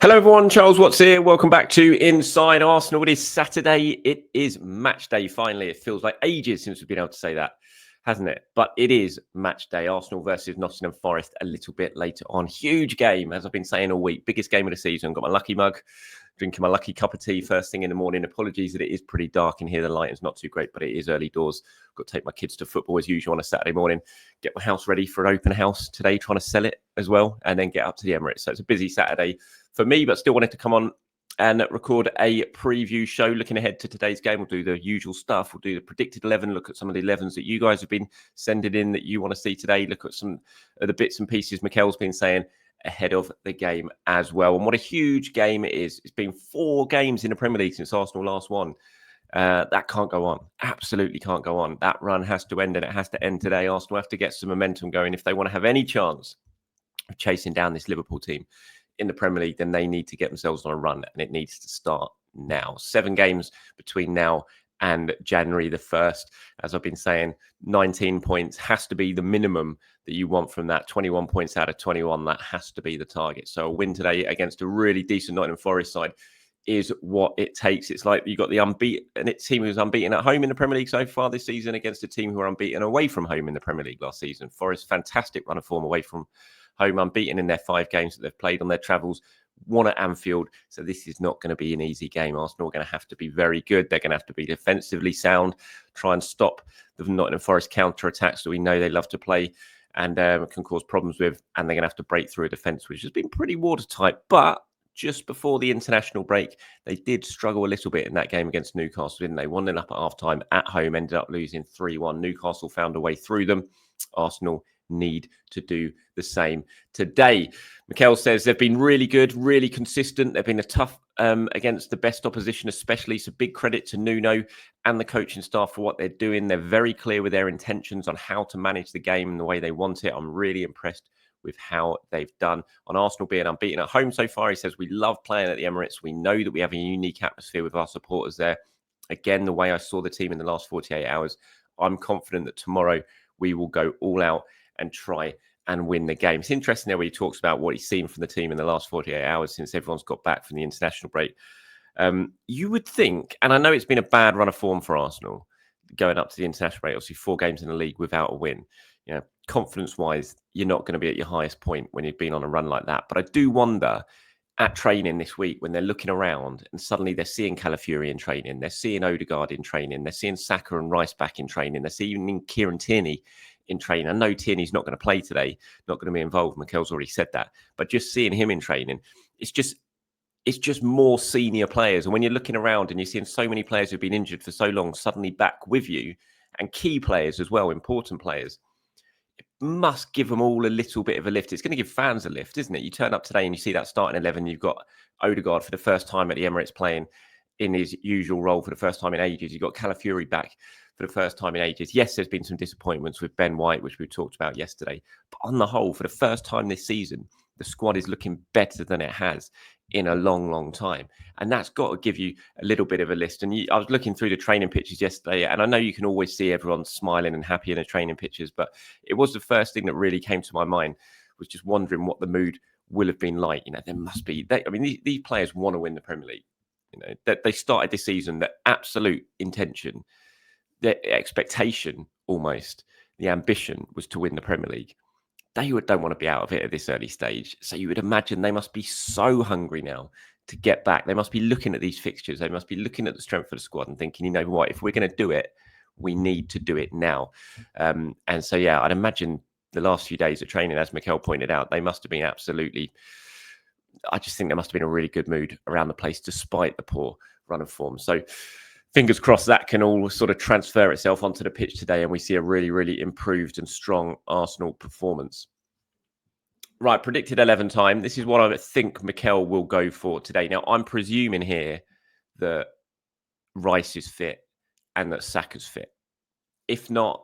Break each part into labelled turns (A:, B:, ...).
A: Hello everyone, Charles Watts here. Welcome back to Inside Arsenal. It is Saturday. It is match day. Finally, it feels like ages since we've been able to say that, hasn't it? But it is match day. Arsenal versus Nottingham Forest a little bit later on. Huge game, as I've been saying all week. Biggest game of the season. Got my lucky mug, drinking my lucky cup of tea first thing in the morning. Apologies that it is pretty dark in here. The light is not too great, but it is early doors. Got to take my kids to football as usual on a Saturday morning. Get my house ready for an open house today, trying to sell it as well, and then get up to the Emirates. So it's a busy Saturday for me, but still wanted to come on and record a preview show looking ahead to today's game. We'll do the usual stuff. We'll do the predicted 11, look at some of the 11s that you guys have been sending in that you want to see today, look at some of the bits and pieces Mikel's been saying ahead of the game as well. And what a huge game it is. It's been 4 games in the Premier League since Arsenal last won. That can't go on. Absolutely can't go on. That run has to end, and it has to end today. Arsenal have to get some momentum going if they want to have any chance of chasing down this Liverpool team in the Premier League. Then they need to get themselves on a run, and it needs to start now. 7 games between now and January the 1st. As I've been saying, 19 points has to be the minimum that you want from that. 21 points out of 21, that has to be the target. So a win today against a really decent Nottingham Forest side is what it takes. It's like you got the unbeaten team who's unbeaten at home in the Premier League so far this season against a team who are unbeaten away from home in the Premier League last season. Forest, fantastic run of form away from home, unbeaten in their 5 games that they've played on their travels, won at Anfield. So this is not going to be an easy game. Arsenal are going to have to be very good. They're going to have to be defensively sound, try and stop the Nottingham Forest counter-attacks that we know they love to play and can cause problems with. And they're going to have to break through a defence which has been pretty watertight. But just before the international break, they did struggle a little bit in that game against Newcastle, didn't they? 1-0 up at half-time at home, ended up losing 3-1. Newcastle found a way through them. Arsenal need to do the same today. Mikel says they've been really good, really consistent. They've been a tough against the best opposition, especially. So big credit to Nuno and the coaching staff for what they're doing. They're very clear with their intentions on how to manage the game and the way they want it. I'm really impressed with how they've done. On Arsenal being unbeaten at home so far, he says, we love playing at the Emirates. We know that we have a unique atmosphere with our supporters there. Again, the way I saw the team in the last 48 hours, I'm confident that tomorrow we will go all out and try and win the game. It's interesting there where he talks about what he's seen from the team in the last 48 hours since everyone's got back from the international break. You would think, and I know it's been a bad run of form for Arsenal going up to the international break, obviously 4 games in the league without a win. You know, confidence-wise, you're not going to be at your highest point when you've been on a run like that. But I do wonder at training this week when they're looking around and suddenly they're seeing Calafiori in training, they're seeing Odegaard in training, they're seeing Saka and Rice back in training, they're seeing Kieran Tierney in training. I know Tierney's not going to play today, not going to be involved. Mikel's already said that. But just seeing him in training, it's just more senior players. And when you're looking around and you're seeing so many players who've been injured for so long suddenly back with you, and key players as well, important players, it must give them all a little bit of a lift. It's going to give fans a lift, isn't it? You turn up today and you see that starting 11. You've got Odegaard for the first time at the Emirates playing in his usual role for the first time in ages. You've got Calafiori back for the first time in ages. Yes, there's been some disappointments with Ben White, which we talked about yesterday. But on the whole, for the first time this season, the squad is looking better than it has in a long, long time. And that's got to give you a little bit of a list. And I was looking through the training pictures yesterday, and I know you can always see everyone smiling and happy in the training pictures, but it was the first thing that really came to my mind, was just wondering what the mood will have been like. You know, there must be, these players want to win the Premier League. You know, that they started this season, the absolute intention, the expectation, almost the ambition was to win the Premier League. They don't want to be out of it at this early stage. So you would imagine they must be so hungry now to get back. They must be looking at these fixtures. They must be looking at the strength of the squad and thinking, you know what, if we're going to do it, we need to do it now. And so, yeah, I'd imagine the last few days of training, as Mikel pointed out, they must have been absolutely, I just think there must have been a really good mood around the place despite the poor run of form. So fingers crossed that can all sort of transfer itself onto the pitch today and we see a really, really improved and strong Arsenal performance. Right, predicted 11 time. This is what I think Mikel will go for today. Now, I'm presuming here that Rice is fit and that Saka's fit. If not,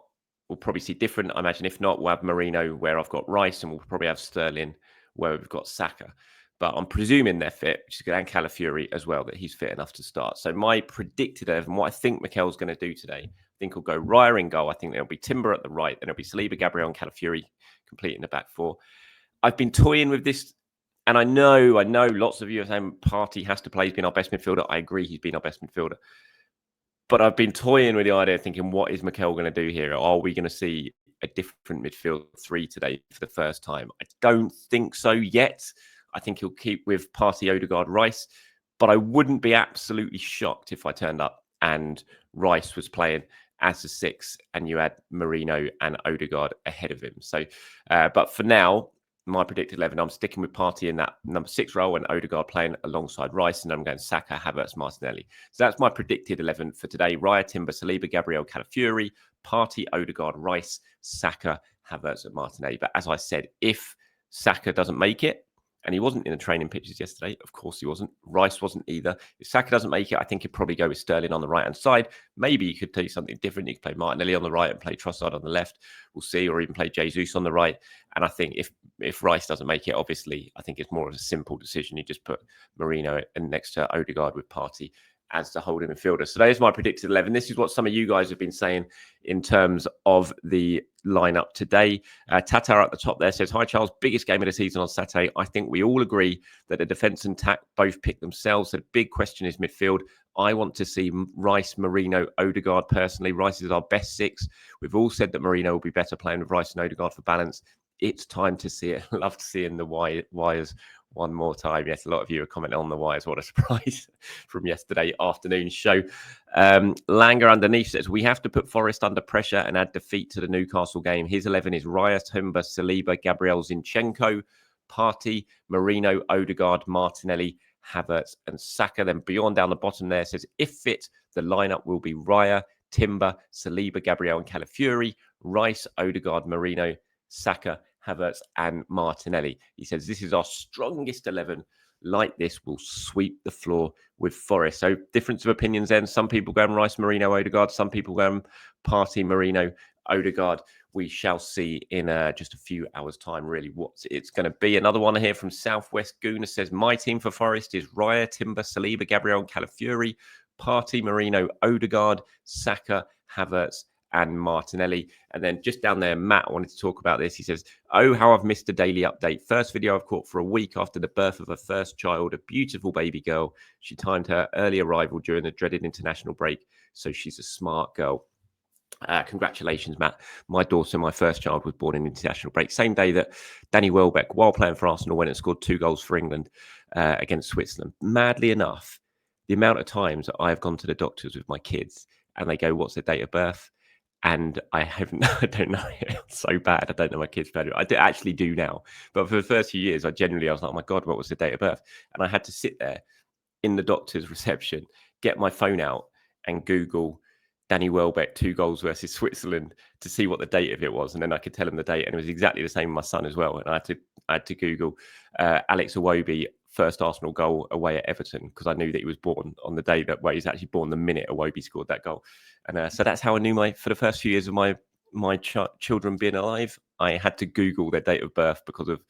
A: we'll probably see different. I imagine if not, we'll have Marino where I've got Rice, and we'll probably have Sterling where we've got Saka. But I'm presuming they're fit, which is good, and Calafiori as well, that he's fit enough to start. So my predicted 11, what I think Mikel's going to do today, I think he'll go Raya in goal. I think there'll be Timber at the right, then it'll be Saliba, Gabriel and Calafiori completing the back four. I've been toying with this And I know lots of you are saying Partey has to play. He's been our best midfielder. I agree, he's been our best midfielder. But I've been toying with the idea, thinking, what is Mikel going to do here? Are we going to see a different midfield three today for the first time? I don't think so yet. I think he'll keep with Partey, Odegaard, Rice. But I wouldn't be absolutely shocked if I turned up and Rice was playing as a six and you had Marino and Odegaard ahead of him. So, but for now, my predicted 11, I'm sticking with Partey in that number 6 role and Odegaard playing alongside Rice, and I'm going Saka, Havertz, Martinelli. So that's my predicted 11 for today. Raya, Timber, Saliba, Gabriel, Calafiori, Partey, Odegaard, Rice, Saka, Havertz, and Martinelli. But as I said, if Saka doesn't make it, and he wasn't in the training pitches yesterday, of course he wasn't. Rice wasn't either. If Saka doesn't make it, I think he'd probably go with Sterling on the right-hand side. Maybe you could do something different. You could play Martinelli on the right and play Trossard on the left. We'll see, or even play Jesus on the right. And I think if Rice doesn't make it, obviously, I think it's more of a simple decision. You just put Marino and next to Odegaard with Partey as the holding midfielder. So there's my predicted 11. This is what some of you guys have been saying in terms of the lineup today. Tatar at the top there says, hi, Charles, biggest game of the season on Saturday. I think we all agree that the defence and attack both pick themselves. So the big question is midfield. I want to see Rice, Marino, Odegaard personally. Rice is our best six. We've all said that Marino will be better playing with Rice and Odegaard for balance. It's time to see it. Love to see in the wires one more time. Yes, a lot of you are commenting on the wires. What a surprise from yesterday afternoon show. Langer underneath says, we have to put Forest under pressure and add defeat to the Newcastle game. His 11 is Raya, Timber, Saliba, Gabriel, Zinchenko, Partey, Marino, Odegaard, Martinelli, Havertz, and Saka. Then beyond down the bottom there says, if fit, the lineup will be Raya, Timber, Saliba, Gabriel, and Calafiori, Rice, Odegaard, Marino, Saka, Havertz, and Martinelli. He says, this is our strongest 11. Like this will sweep the floor with Forest. So difference of opinions then. Some people going Rice, Marino, Odegaard. Some people going Partey, Marino, Odegaard. We shall see in just a few hours' time, really, what it's going to be. Another one here from Southwest Guna says, my team for Forest is Raya, Timber, Saliba, Gabriel, and Calafiori, Partey, Marino, Odegaard, Saka, Havertz, and Martinelli. And then just down there, Matt wanted to talk about this. He says, oh, how I've missed a daily update. First video I've caught for a week after the birth of her first child, a beautiful baby girl. She timed her early arrival during the dreaded international break, so she's a smart girl. Congratulations, Matt. My daughter, my first child, was born in international break. Same day that Danny Welbeck, while playing for Arsenal, went and scored 2 goals for England against Switzerland. Madly enough, the amount of times that I've gone to the doctors with my kids and they go, what's their date of birth? And I don't know. It's so bad. I don't know my kids' better. I actually do now. But for the first few years, I was like, oh my God, what was the date of birth? And I had to sit there in the doctor's reception, get my phone out and Google Danny Welbeck 2 goals versus Switzerland to see what the date of it was. And then I could tell him the date. And it was exactly the same with my son as well. And I had to Google Alex Iwobi first Arsenal goal away at Everton, because I knew that he was born on the day that he was actually born the minute Iwobi scored that goal. And so that's how I knew for the first few years of my children being alive, I had to Google their date of birth because of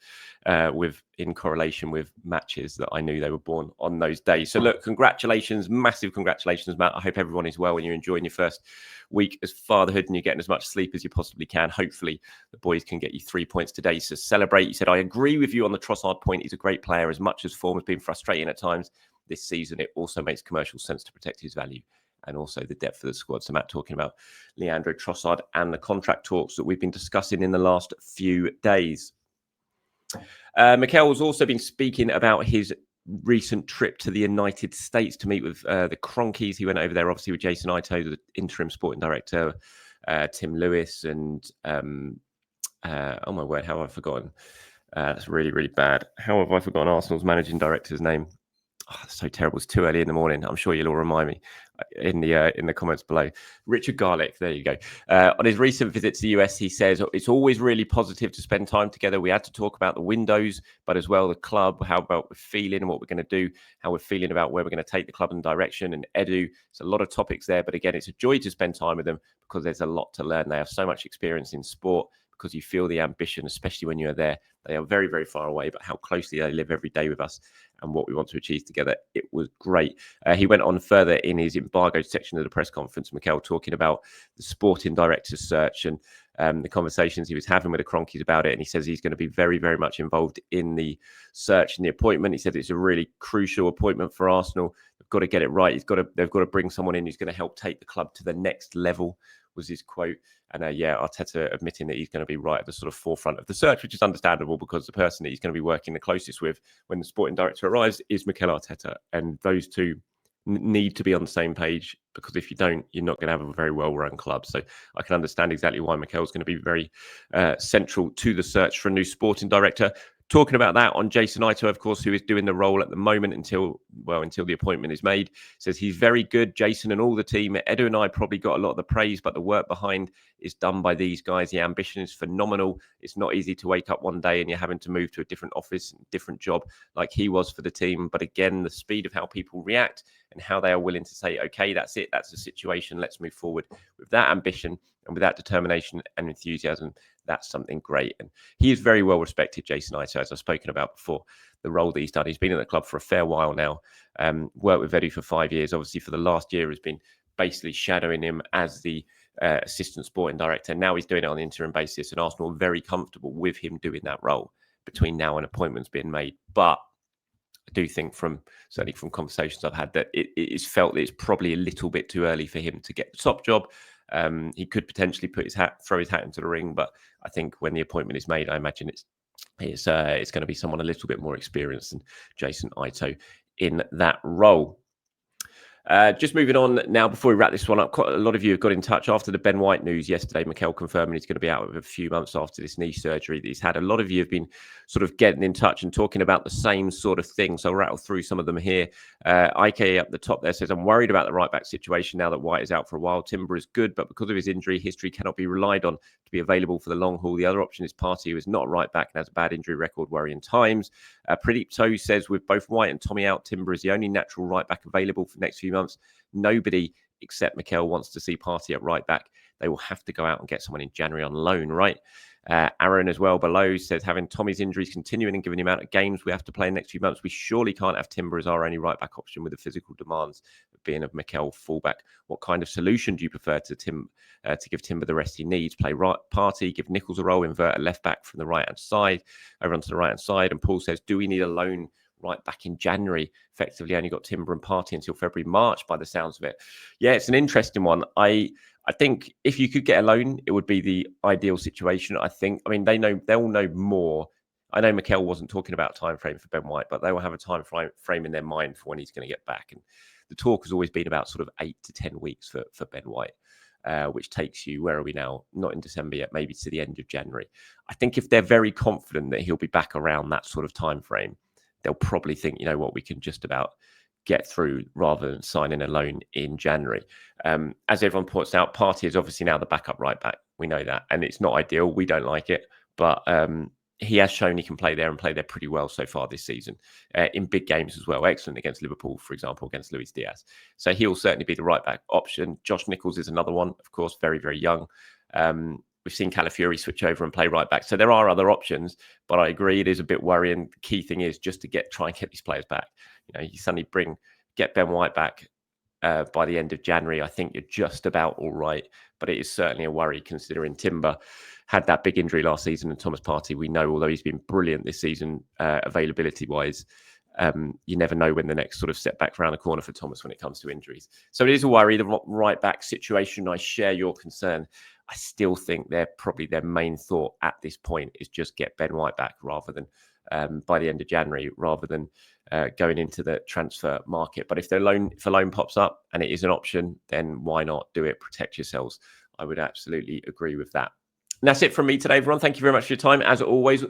A: in correlation with matches that I knew they were born on those days. So look, congratulations, massive congratulations, Matt. I hope everyone is well and you're enjoying your first week as fatherhood and you're getting as much sleep as you possibly can. Hopefully the boys can get you 3 points today. So celebrate. You said, I agree with you on the Trossard point. He's a great player. As much as form has been frustrating at times this season, it also makes commercial sense to protect his value and also the depth of the squad. So Matt talking about Leandro Trossard and the contract talks that we've been discussing in the last few days. Mikel's also been speaking about his recent trip to the United States to meet with the Cronkies. He went over there, obviously, with Jason Ito, the interim sporting director, Tim Lewis, and oh my word, how have I forgotten? That's really, really bad. How have I forgotten Arsenal's managing director's name? Oh, that's so terrible. It's too early in the morning. I'm sure you'll all remind me in the comments below. Richard Garlick, there you go. On his recent visit to the US, he says, it's always really positive to spend time together. We had to talk about the windows, but as well the club, how about we're feeling and what we're going to do, how we're feeling about where we're going to take the club and direction, and Edu. It's a lot of topics there, but again, it's a joy to spend time with them because there's a lot to learn. They have so much experience in sport, because you feel the ambition, especially when you're there. They are very, very far away, but how closely they live every day with us. and what we want to achieve together. It was great. He went on further in his embargoed section of the press conference, Mikel, talking about the sporting director's search and the conversations he was having with the Cronkies about it. And he says he's going to be very, very much involved in the search and the appointment. He said it's a really crucial appointment for Arsenal. They've got to get it right. They've got to bring someone in who's going to help take the club to the next level, was his quote. And Arteta admitting that he's going to be right at the sort of forefront of the search, which is understandable because the person that he's going to be working the closest with when the sporting director arrives is Mikel Arteta. And those two need to be on the same page, because if you don't, you're not going to have a very well-run club. So I can understand exactly why Mikel's going to be very central to the search for a new sporting director. Talking about that on Jason Ito, of course, who is doing the role at the moment until the appointment is made, says he's very good. Jason and all the team. Edu and I probably got a lot of the praise, but the work behind is done by these guys. The ambition is phenomenal. It's not easy to wake up one day and you're having to move to a different office, different job like he was for the team. But again, the speed of how people react and how they are willing to say, okay, that's it. That's the situation. Let's move forward with that ambition and with that determination and enthusiasm. That's something great. And he is very well respected, Jason Ito, as I've spoken about before, the role that he's done. He's been at the club for a fair while now, worked with Edu for 5 years. Obviously, for the last year has been basically shadowing him as the assistant sporting director. Now he's doing it on an interim basis, and Arsenal are very comfortable with him doing that role between now and appointments being made. But I do think certainly from conversations I've had that it is felt that it's probably a little bit too early for him to get the top job. He could potentially throw his hat into the ring, but I think when the appointment is made, I imagine it's going to be someone a little bit more experienced than Jason Ito in that role. Just moving on now, before we wrap this one up, quite a lot of you have got in touch after the Ben White news yesterday. Mikel confirming he's going to be out of a few months after this knee surgery that he's had. A lot of you have been sort of getting in touch and talking about the same sort of thing. So I'll rattle through some of them here. IK up the top there says, I'm worried about the right back situation now that White is out for a while. Timber is good, but because of his injury history, cannot be relied on to be available for the long haul. The other option is Partey, who is not a right back and has a bad injury record, worrying times. Pradeep Toe says, with both White and Tommy out, Timber is the only natural right back available for the next few months. Nobody except Mikel wants to see Partey at right back. They will have to go out and get someone in January on loan, right? Aaron as well below says, having Tommy's injuries continuing and given the amount of games we have to play in the next few months, we surely can't have Timber as our only right back option with the physical demands of being a Mikel fullback. What kind of solution do you prefer to give Timber the rest he needs? Play right Partey, give Nichols a role, invert a left back from the right hand side over onto the right hand side. And Paul says, do we need a loan right back in January? Effectively only got Timber and Partey until February, March by the sounds of it. Yeah, it's an interesting one. I think if you could get a loan, it would be the ideal situation. I mean, they'll know more. I know Mikel wasn't talking about a time frame for Ben White, but they will have a time frame in their mind for when he's going to get back. And the talk has always been about sort of 8 to 10 weeks for Ben White, which takes you, where are we now? Not in December yet, maybe to the end of January. I think if they're very confident that he'll be back around that sort of time frame, they'll probably think, you know what, we can just about get through rather than signing a loan in January. As everyone points out, Partey is obviously now the backup right back. We know that. And it's not ideal. We don't like it. But he has shown he can play there and play there pretty well so far this season in big games as well. Excellent against Liverpool, for example, against Luis Diaz. So he'll certainly be the right back option. Josh Nichols is another one, of course, very, very young. We've seen Calafiori switch over and play right back. So there are other options, but I agree it is a bit worrying. The key thing is just to try and get these players back. You know, you suddenly get Ben White back by the end of January. I think you're just about all right, but it is certainly a worry considering Timber had that big injury last season, and Thomas Partey, we know, although he's been brilliant this season, availability-wise, you never know when the next sort of setback around the corner for Thomas when it comes to injuries. So it is a worry, the right back situation. I share your concern. I still think their main thought at this point is just get Ben White back rather than by the end of January, rather than going into the transfer market. But if a loan pops up and it is an option, then why not do it? Protect yourselves. I would absolutely agree with that. And that's it from me today, everyone. Thank you very much for your time. As always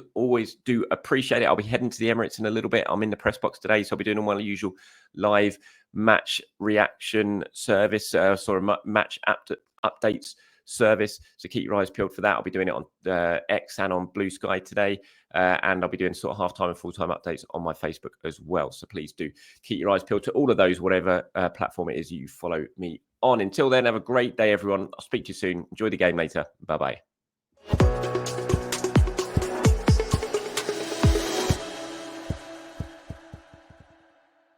A: do appreciate it. I'll be heading to the Emirates in a little bit. I'm in the press box today, so I'll be doing all my usual live match reaction service, match updates service. So keep your eyes peeled for that. I'll be doing it on X and on Blue Sky today. And I'll be doing sort of half-time and full-time updates on my Facebook as well. So please do keep your eyes peeled to all of those, whatever platform it is you follow me on. Until then, have a great day, everyone. I'll speak to you soon. Enjoy the game later. Bye-bye.